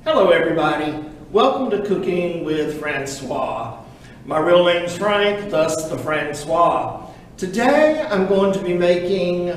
Hello everybody, welcome to Cooking with Francois. My real name's Frank, thus the Francois. Today I'm going to be making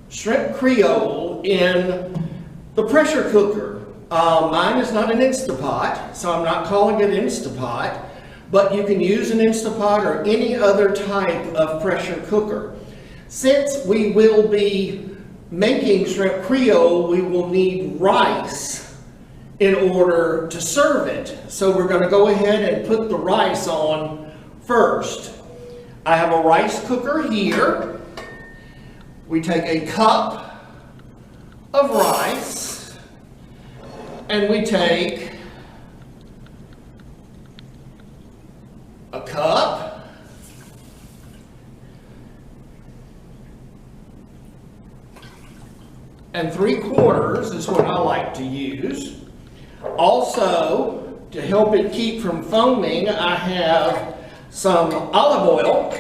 shrimp Creole in the pressure cooker. Mine is not an Instapot, so I'm not calling it Instapot, but you can use an Instapot or any other type of pressure cooker. Since we will be making shrimp Creole, we will need rice in order to serve it. So we're going to go ahead and put the rice on first. I have a rice cooker here. We take a cup of rice and we take a cup and 3/4 is what I like to use. Also, to help it keep from foaming, I have some olive oil.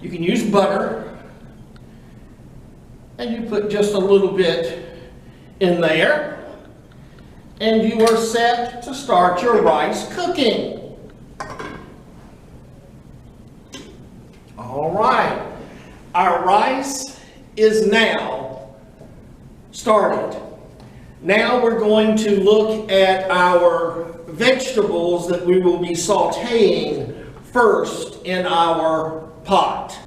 You can use butter, and you put just a little bit in there, and you are set to start your rice cooking. All right, our rice is now started. Now we're going to look at our vegetables that we will be sautéing first in our pot.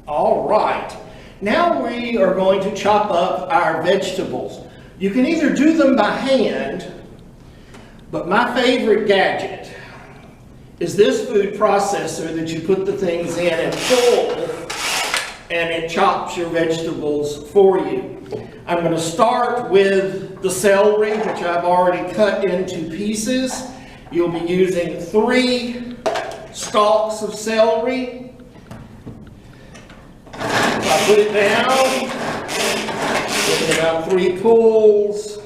All right, now we are going to chop up our vegetables. You can either do them by hand, but my favorite gadget is this food processor that you put the things in and pull, and it chops your vegetables for you. I'm going to start with the celery, which I've already cut into pieces. You'll be using 3 stalks of celery. I put it down, give it about 3 pulls,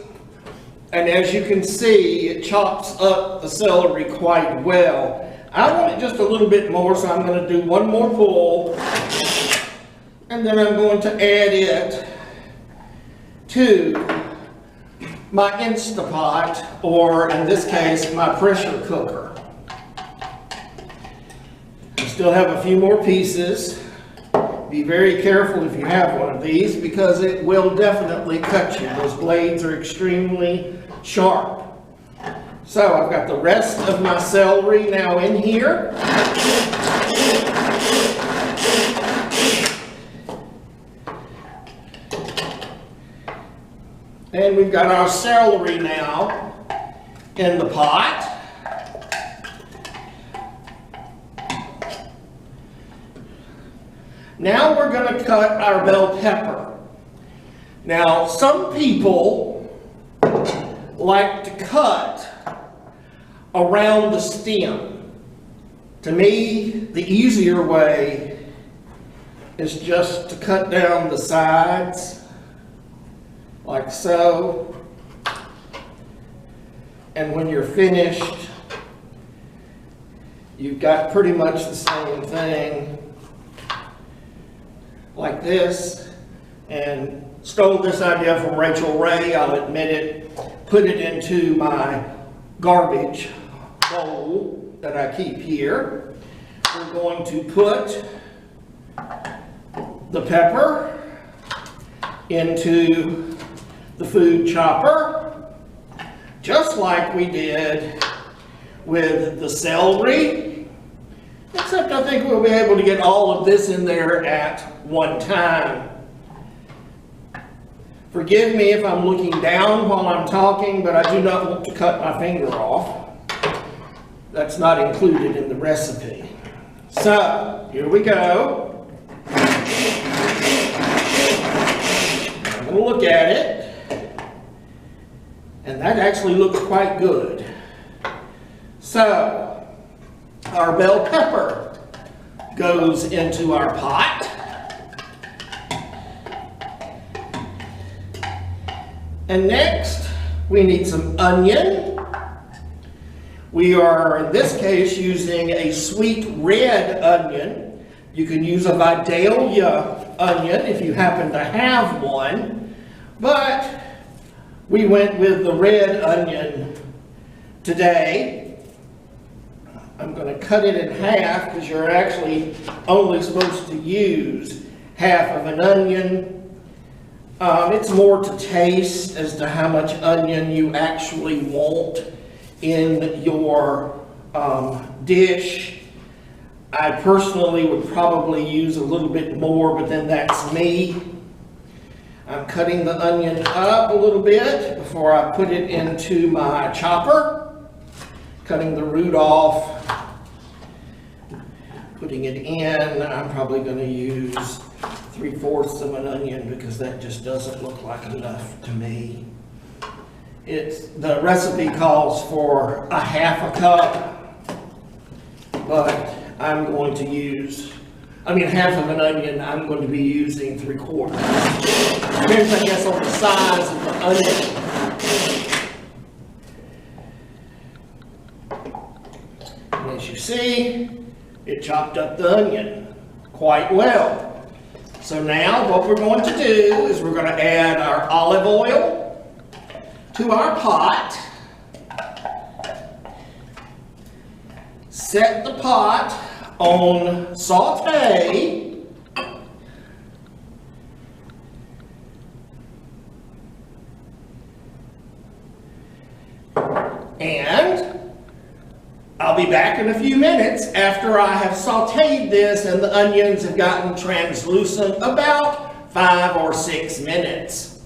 and as you can see, it chops up the celery quite well. I want it just a little bit more, so I'm going to do 1 more pull, and then I'm going to add it to my Instapot, or in this case, my pressure cooker. I still have a few more pieces. Be very careful if you have one of these because it will definitely cut you. Those blades are extremely sharp. So I've got the rest of my celery now in here. And we've got our celery now in the pot. Now we're going to cut our bell pepper. Now some people like to cut around the stem. To me, the easier way is just to cut down the sides like so, and when you're finished, you've got pretty much the same thing like this. And stole this idea from Rachel Ray, I'll admit it, put it into my garbage bowl that I keep here. We're going to put the pepper into the food chopper, just like we did with the celery, except I think we'll be able to get all of this in there at one time. Forgive me if I'm looking down while I'm talking, but I do not want to cut my finger off. That's not included in the recipe. So, here we go. I'm going to look at it. And that actually looks quite good. So, our bell pepper goes into our pot. And next, we need some onion. We are, in this case, using a sweet red onion. You can use a Vidalia onion if you happen to have one. But We went with the red onion today. I'm going to cut it in half because you're actually only supposed to use half of an onion. It's more to taste as to how much onion you actually want in your dish. I personally would probably use a little bit more, but then that's me. I'm cutting the onion up a little bit before I put it into my chopper. Cutting the root off, putting it in. I'm probably going to use 3/4 of an onion because that just doesn't look like enough to me. The recipe calls for a 1/2 cup, but I'm going to use, half of an onion, I'm going to be using 3/4. Depends, I guess, on the size of the onion. And as you see, it chopped up the onion quite well. So now what we're going to do is we're going to add our olive oil to our pot. Set the pot on sauté. And I'll be back in a few minutes after I have sautéed this and the onions have gotten translucent, about 5 or 6 minutes.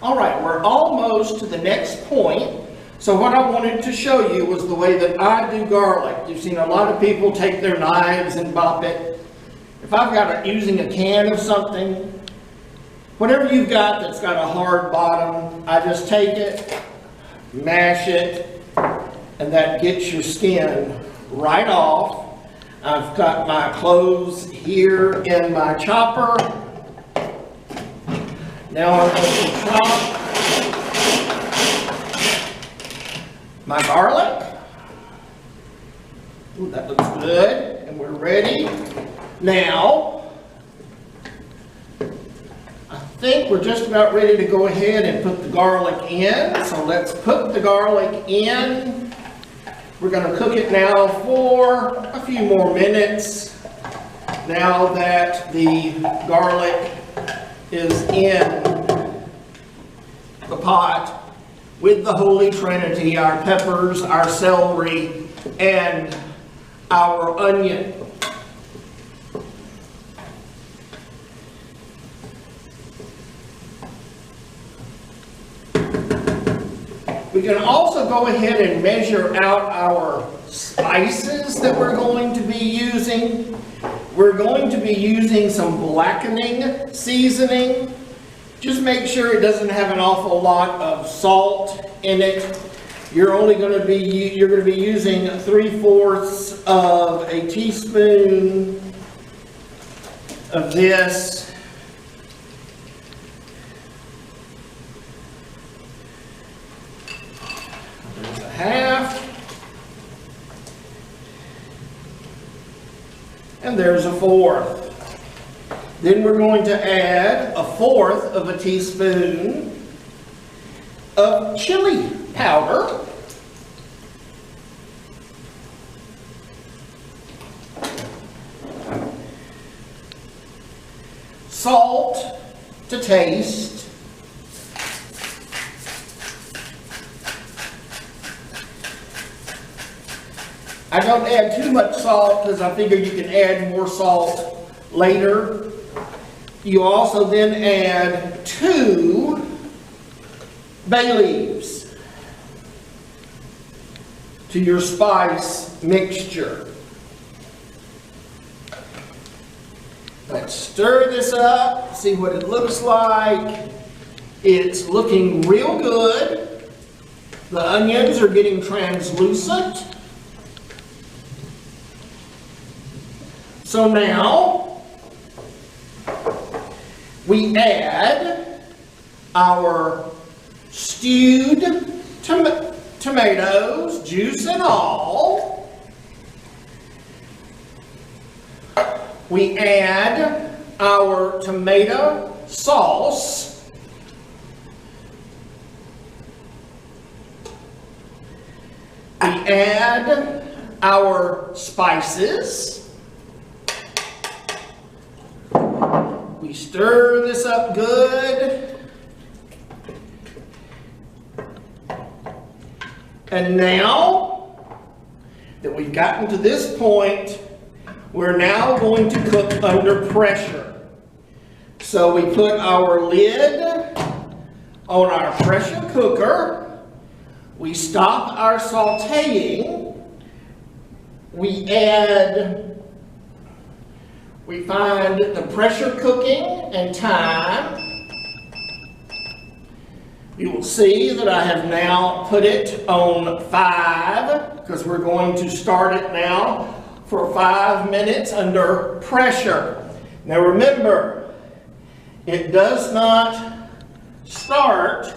All right, we're almost to the next point. So what I wanted to show you was the way that I do garlic. You've seen a lot of people take their knives and bop it. If I've got using a can of something, whatever you've got that's got a hard bottom, I just take it, mash it, and that gets your skin right off. I've got my cloves here in my chopper. Now I'm going to chop my garlic. Ooh, that looks good. And we're ready. Now, I think we're just about ready to go ahead and put the garlic in. So let's put the garlic in. We're going to cook it now for a few more minutes. Now that the garlic is in the pot with the Holy Trinity, our peppers, our celery, and our onion. We can also go ahead and measure out our spices that we're going to be using. We're going to be using some blackening seasoning. Just make sure it doesn't have an awful lot of salt in it. You're going to be using 3/4 of a teaspoon of this. There's a 1/2. And there's a 1/4. Then we're going to add a 1/4 of a teaspoon of chili powder. Salt to taste. I don't add too much salt because I figure you can add more salt later. You also then add 2 bay leaves to your spice mixture. Let's stir this up, see what it looks like. It's looking real good. The onions are getting translucent. So now we add our stewed tomatoes, juice and all. We add our tomato sauce. add our spices. We stir this up good. And now that we've gotten to this point, we're now going to cook under pressure. So we put our lid on our pressure cooker. We stop our sautéing. We find the pressure cooking and time. You will see that I have now put it on 5 because we're going to start it now for 5 minutes under pressure. Now remember, it does not start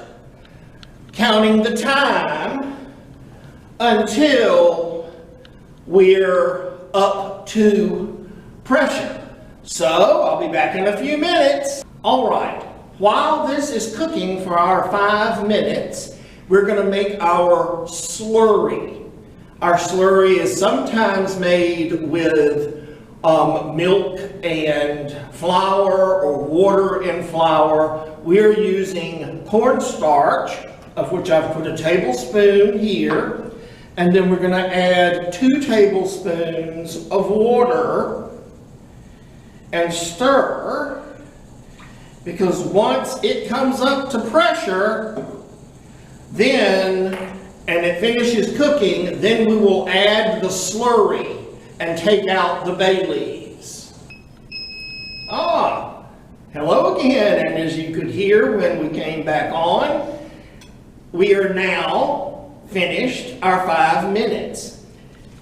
counting the time until we're up to pressure. So I'll be back in a few minutes. All right. While this is cooking for our 5 minutes, we're going to make our slurry. Our slurry is sometimes made with milk and flour or water and flour. We're using cornstarch, of which I've put a tablespoon here. And then we're going to add 2 tablespoons of water and stir. Because once it comes up to pressure, then, and it finishes cooking, then we will add the slurry and take out the bay leaves. Hello again, and as you could hear when we came back on, we are now finished our 5 minutes.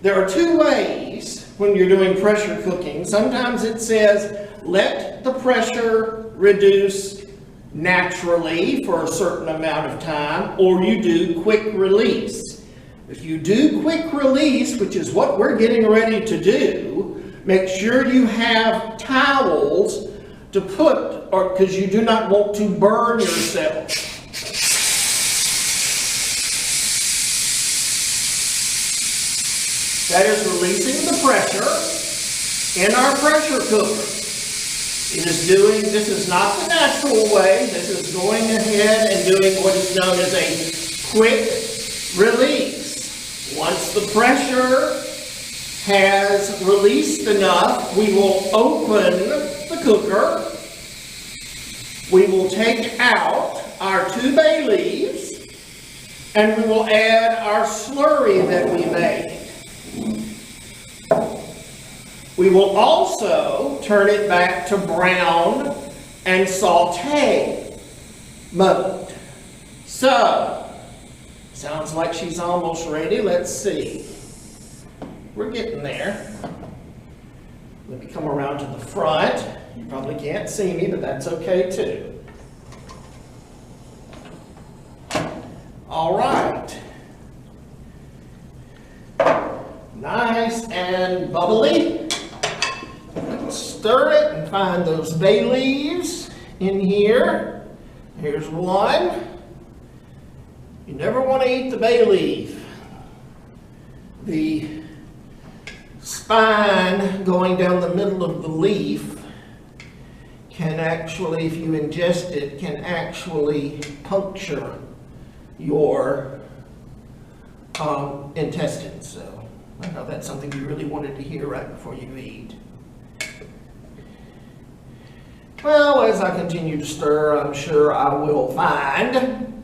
There are 2 ways when you're doing pressure cooking. Sometimes it says, let the pressure reduce naturally for a certain amount of time, or you do quick release. If you do quick release, which is what we're getting ready to do, make sure you have towels to put, or because you do not want to burn yourself. That is releasing the pressure in our pressure cooker. This is not the natural way. This is going ahead and doing what is known as a quick release. Once the pressure has released enough, we will open the cooker. We will take out our 2 bay leaves, and we will add our slurry that we made. We will also turn it back to brown and sauté mode. So, sounds like she's almost ready. Let's see. We're getting there. Let me come around to the front. You probably can't see me, but that's okay too. All right. Nice and bubbly. Stir it and find those bay leaves in here. Here's one. You never want to eat the bay leaf. The spine going down the middle of the leaf can actually, if you ingest it, can actually puncture your intestines. So I know that's something you really wanted to hear right before you eat. Well, as I continue to stir, I'm sure I will find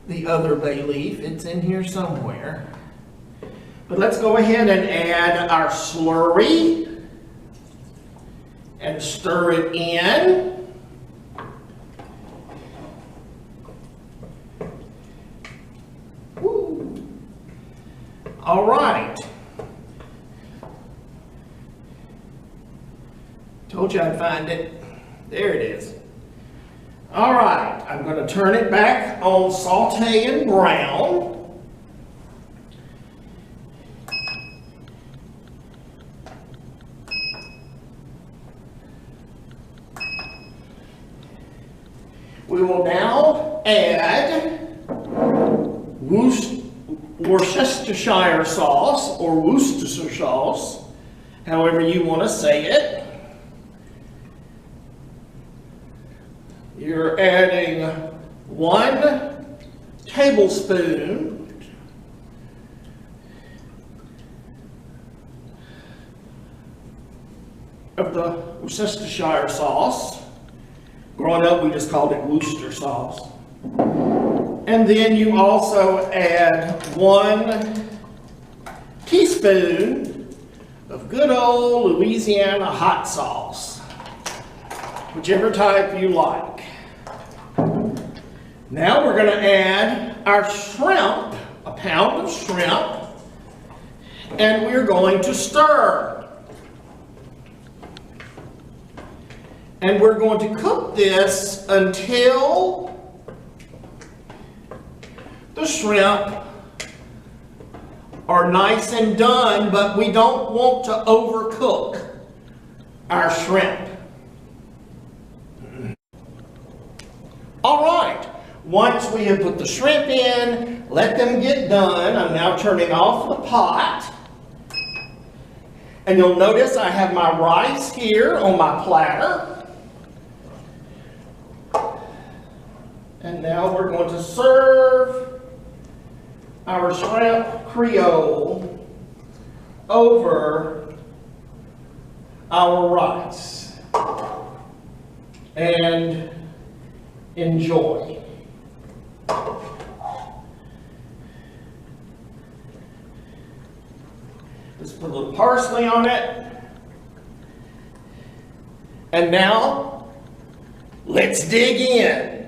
the other bay leaf. It's in here somewhere. But let's go ahead and add our slurry and stir it in. Woo. All right. Told you I'd find it. There it is. All right, I'm going to turn it back on sauté and brown. We will now add Worcestershire sauce or Worcestershire sauce, however you want to say it. You're adding 1 tablespoon of the Worcestershire sauce. Growing up, we just called it Worcester sauce. And then you also add 1 teaspoon of good old Louisiana hot sauce, whichever type you like. Now we're going to add our shrimp, a pound of shrimp, and we're going to stir. And we're going to cook this until the shrimp are nice and done, but we don't want to overcook our shrimp. All right, once we have put the shrimp in, let them get done. I'm now turning off the pot. And you'll notice I have my rice here on my platter. And now we're going to serve our shrimp Creole over our rice. And enjoy. Just put a little parsley on it. And now, let's dig in.